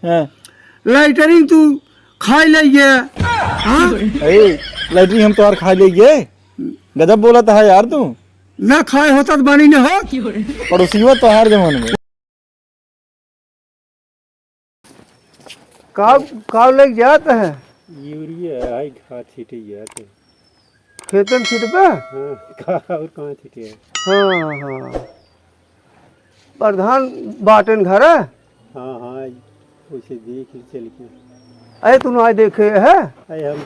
Lightning तू खाई ले हाँ लाइटरिंग हम तो खा लेंगे। गजब बोला था यार तू। ना खाए होता तो बनी न हो पड़ोसियों तो हार जमान में काव लग जाता है यूरिया आई खाद छीटे जाते खेतन छीट पे। हाँ और कहाँ छीटे हाँ हाँ प्रधान बाटन घर है। हाँ हाँ उसे देख चल के अरे तू आज देखे है। अरे हम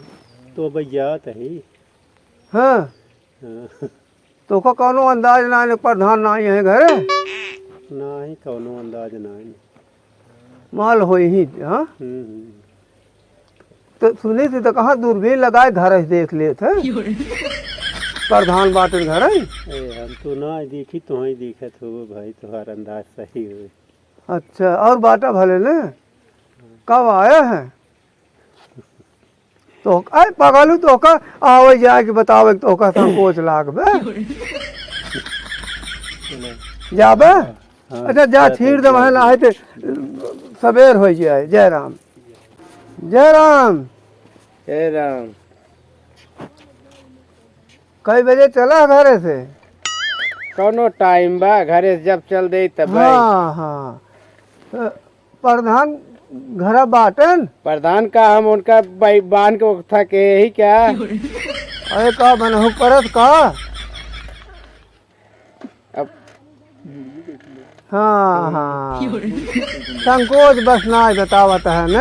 तो जात है। हाँ हाँ तो का कौनो अंदाज ना प्रधान ना है घर ना ही कौनो अंदाज ना है माल हो ही। हाँ तो सुनी थी तो कहाँ दूरबीन लगाए घर से देख ले थे प्रधान बाटन घर है। अरे हम तो ना देखी तो ही देखा तो भाई तुम्हारा अंदाज सही हो। अच्छा और बाटा भले ने कब आया है तो आए पगलू तो का आवे जाए के बतावे तो का संकोच लागबे जाबे। अच्छा जा छीड़ दे वहां ना है सवेर हो जाए। जय राम जय राम हे राम। कई बजे चला घरे से। कौनो टाइम बा घरे से जब चल दे तब। हाँ हाँ प्रधान घर बाटन प्रधान का हम उनका बान के था के ही क्या। अरे का बनहु परत का। अब हाँ हाँ संकोच बस ना बतावत है न।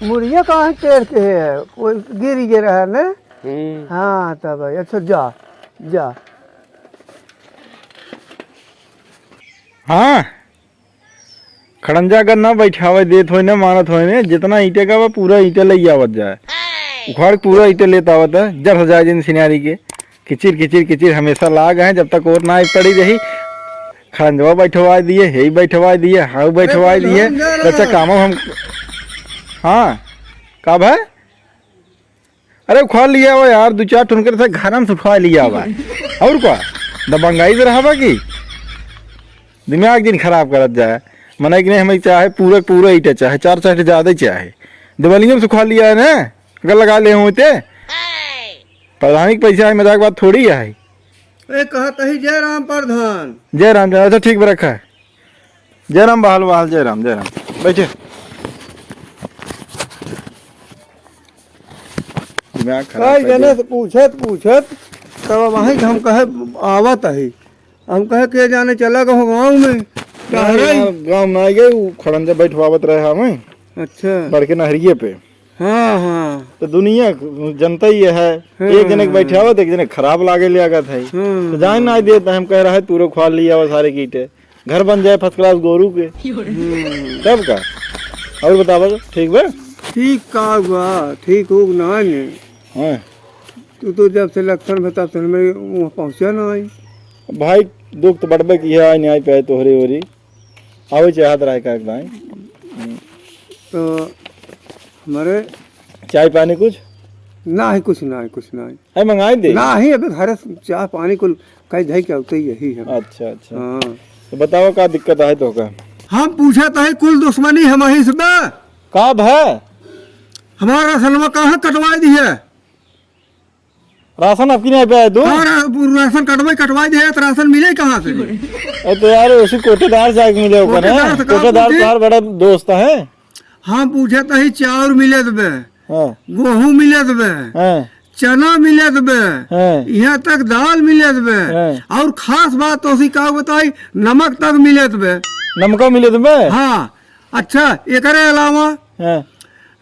मुड़िया कहाँ टेर के है कोई गिर गिरा है न। हाँ तब अच्छा जा जा। हाँ खड़ंजा कर ना बैठावे देत हो ना मानत हो ने जितना ईटे का वो पूरा ईटे ले आवत जाए उखाड़ पूरा ईटे लेता आवत है जब हो जाए जिन सिनारी के किचिर किचिर किचिर हमेशा लाग है जब तक और ना पड़ी रही। खड़ंजवा बैठवा दिए हे बैठवा दिए हाँ बैठवा दिए बच्चा काम हम। हाँ कब है अरे उखाड़ लिया हुआ यार 2-4 टुनकर से घर में सुखवा लिया हुआ और क्या दबंगाई से रहा की दिमाग दिन खराब करत जाए मना कि नहीं हमें चाहे पूरा पूरा ईटे चाहे 4 चाहे ज्यादा ही चाहे दिवालियों में सुखा लिया है ना अगर लगा ले होते प्रधानिक पैसा है मजाक बात थोड़ी है। कहता ही जय राम प्रधान। जय राम जय अच्छा ठीक रखा है। जय राम बहाल बहाल जय राम बैठे। दिमाग खराब जने से पूछत तब वहीं हम कहे आवत है। हम कहे के जाने चला गो गाँव में गाँव में आ गए खड़ंजा बैठवावत रहे हमें। अच्छा बड़के नहरिए पे। हाँ हाँ तो दुनिया जनता ही है एक जने बैठे आवत एक जने खराब लागे लिया था तो जान ना देता हम कह रहा है पूरा खुआ लिया हुआ सारे कीटे घर बन जाए फर्स्ट क्लास गोरू के तब का। और बतावा ठीक बा ठीक का हुआ ठीक हो ना। हाँ तू तो जब से लक्षण बता तो मैं वहाँ पहुँचा ना आई भाई दुख तो बढ़बे की है नहीं आई पे तोहरी ओरी आवे चाहत रहा का भाई। तो हमारे चाय पानी कुछ ना है कुछ ना है मंगाई दे ना ही अबे घर चाय पानी कुल कहीं धई के होते यही है। अच्छा अच्छा हाँ तो बताओ क्या दिक्कत है तो का। हम पूछा था कुल दुश्मनी हम ही से कब है हमारा सलवा कहाँ कटवा दी है। राशन आपकी नहीं पे दो राशन कटवा दी है तो राशन मिले कहाँ से। तो यार उसी कोटेदार जाके मिले ऊपर है कोटेदार तुम्हारा बड़ा दोस्त है। हम पूछे तो ही चाउर मिले दबे हाँ गेहूँ मिले दबे हाँ चना मिले दबे हाँ यहाँ तक दाल मिले दबे और खास बात तो उसी का बताई नमक तक मिले दबे नमका मिले तुम्हें। हाँ अच्छा एक अलावा हाँ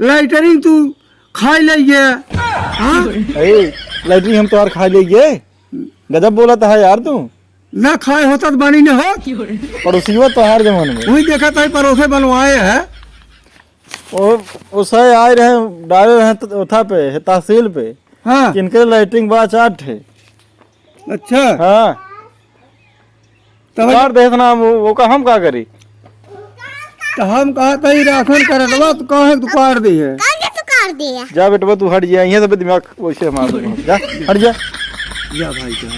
लाइटरिंग तू खाई ले। हाँ लाइटरिंग हम तो खा लेंगे। गजब बोला था यार तू। ना खाए होता तो बनी न हो पड़ोसियों तो हार जमान में वही देखा था पड़ोसे बनवाए है उसे आए रहे डाले रहे उठा पे तहसील पे। हाँ किनके लाइटिंग बड़ा चाट है। अच्छा हाँ तब देखना वो का हम का करी तो हम कहा था राशन करवा तो कहे तू काट दी है जा बेटवा तू हट जा यहाँ से दिमाग वैसे मार जा हट जा भाई जा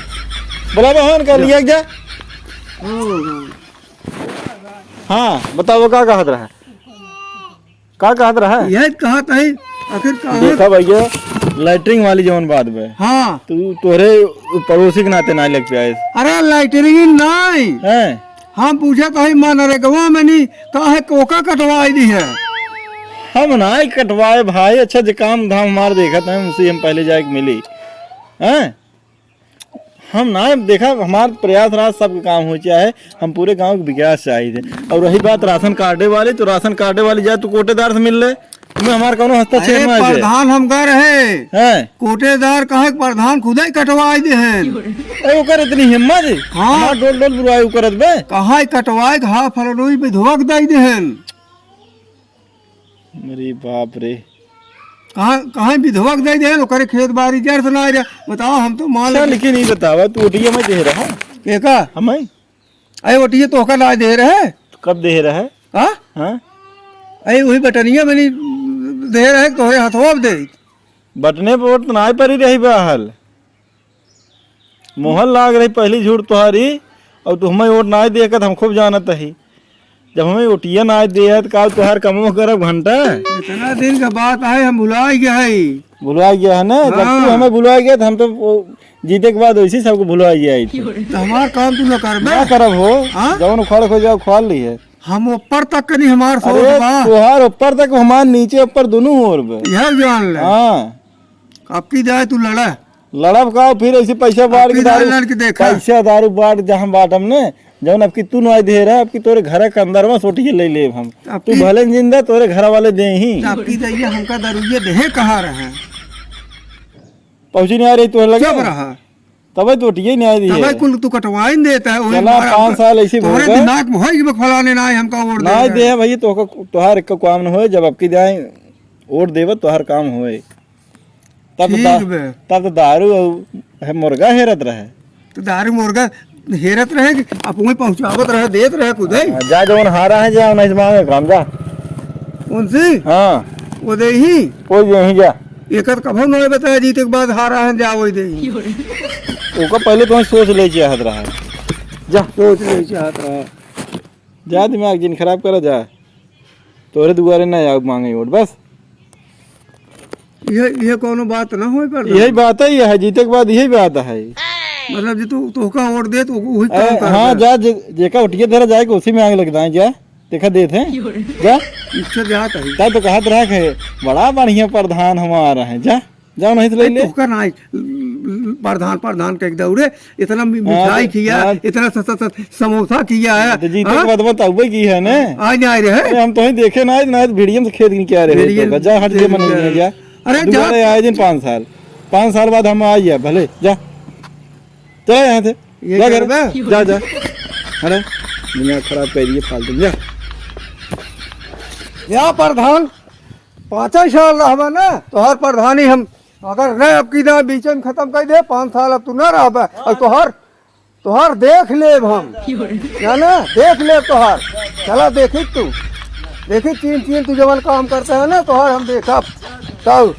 बोला बहन कर लिया जा। हाँ बताओ क्या कहा रहा है का कहत रहा है? यह कहा तही आखिर कहा देखा भैया लैटरिंग वाली जवन बात बे हाँ तू तोरे पड़ोसी के नाते ना लग पाए अरे लाइटरिंग नहीं हैं? हम पूछा तही मन रे गवा में नहीं कहा कोका कटवाई दी है हम ना ही कटवाए भाई, अच्छा जो काम धाम हमारे देखा था उसी हम पहले जाके मिली हैं। हम ना देखा हमारे प्रयास रहा सबके काम हो चाहे हम पूरे गांव के विकास चाहिए थे। और रही बात राशन कार्डे वाली, तो राशन कार्डे वाली जाए तो कोटेदार से मिल ले, तुम्हें हमारे कौन हस्तक्षेप में प्रधान हम कह रहे हैं कोटेदार कहे प्रधान खुद ही कटवाई दे हैं ओकर इतनी हिम्मत है? हाँ। डोल डोल बुराई करत बे कहा कटवाए घा फरनोई में धोक दई दे हैं मेरी बाप रे। कहाँ विधवक दे दे ओकरे खेत बाड़ी जर से ना बताओ हम तो मान अच्छा लेकिन नहीं बतावा तू ओटिया में दे रहा एका हमें अरे ओटिए तो का ना दे रहे कब दे रहा है? हाँ हाँ अरे वही बटनिया में नहीं दे रहे तोहरे हथवा दे बटने पर वोट ना पर ही रही बहल मोहन लाग रही पहली झूठ तुम्हारी, और तू हमें वोट ना दे हम खूब जानत ही। जब हमें ओटिया ना दे तो का तुहार कमो करब घंटा इतना दिन का बात है हम भुला गया है भुला गया है ना। जब तू हमें भुला गया तो हम तो जीते के बाद वैसे सबको भुला गया तो हमार काम तू न कर क्या करब हो जब उखाड़ खो जाओ खोल ली है हम ऊपर तक नहीं हमार सोच अरे बा तुहार ऊपर तक हमार नीचे ऊपर दोनों ओर बे। यह जान ले हाँ आपकी जाए तू लड़ा लड़ब का फिर ऐसे पैसा बांट के दारू लड़के देखा पैसा दारू बांट जहाँ बांटम ने जौन अब की तू ना दे रहा अब की तोरे घर के अंदर में सोटी ले ले हम तू भले जिंदा तोरे घर वाले दे ही आपकी दैया हमका दरुये देहे कहा रहे पहुंची नहीं आ रही तो लगे जब रहा तब तो टिए नहीं आ रही तब है कुल तू कटवाई देता है वही चला 5 साल ऐसे हो तोरे गए दिमाग में होई कि फलाने ना है हमका वोट ना दे भाई तो तोहार एक काम न होए जब अब की जाए वोट देव तोहार काम होए तब ठीक बे तब तो दारू है मुर्गा हेरत रहे तो दारू मुर्गा हेरत रहे कि आप वहीं पहुंचावत रहे देत रहे खुद ही जा जौन हारा है जा नहीं मांगे काम जा उनसे हाँ वो दे ही कोई यहीं जा एक कभो नहीं बताया जीते के बाद हारा है जा वही दे ही ओका पहले तो सोच ले चाहत रहा है जा सोच ले चाहत रहा जा दिमाग जिन खराब करा जा तोरे दुआरे ना आग मांगे वोट बस ये कोनो बात ना होई पर यही बात है जीते के बाद यही बात है मतलब जे तू का वोट दे तो वही काम कर हाँ जा जेका उठिए धरा जाए उसी में आग लगता है जा देखा देते हैं जा इच्छा जाता है तब तो कहत रहा है बड़ा बढ़िया प्रधान हमारा है जा जाओ नहीं तो ले ले तो ना प्रधान के दौड़े इतना मिठाई किया इतना समोसा किया है तो जीते के बाद बताओ की है ना आज नहीं रहे हम तो ही देखे ना ना वीडियो से खेत की क्या रहे जा हट जे मन जा अरे दोबारा आए दिन 5 साल बाद हम आइए भले जा चल यहाँ से जा घर जा जा अरे दुनिया खराब कर रही है फालतू जा या प्रधान 5 साल रहा ना तो हर प्रधानी हम अगर न अब की ना बीच में खत्म कर दे 5 साल अब तू न रह और तोहर देख ले हम ना देख ले तोहर चला देखी तू देखी चीन तू जवन काम करता है ना तोहर हम देखा तब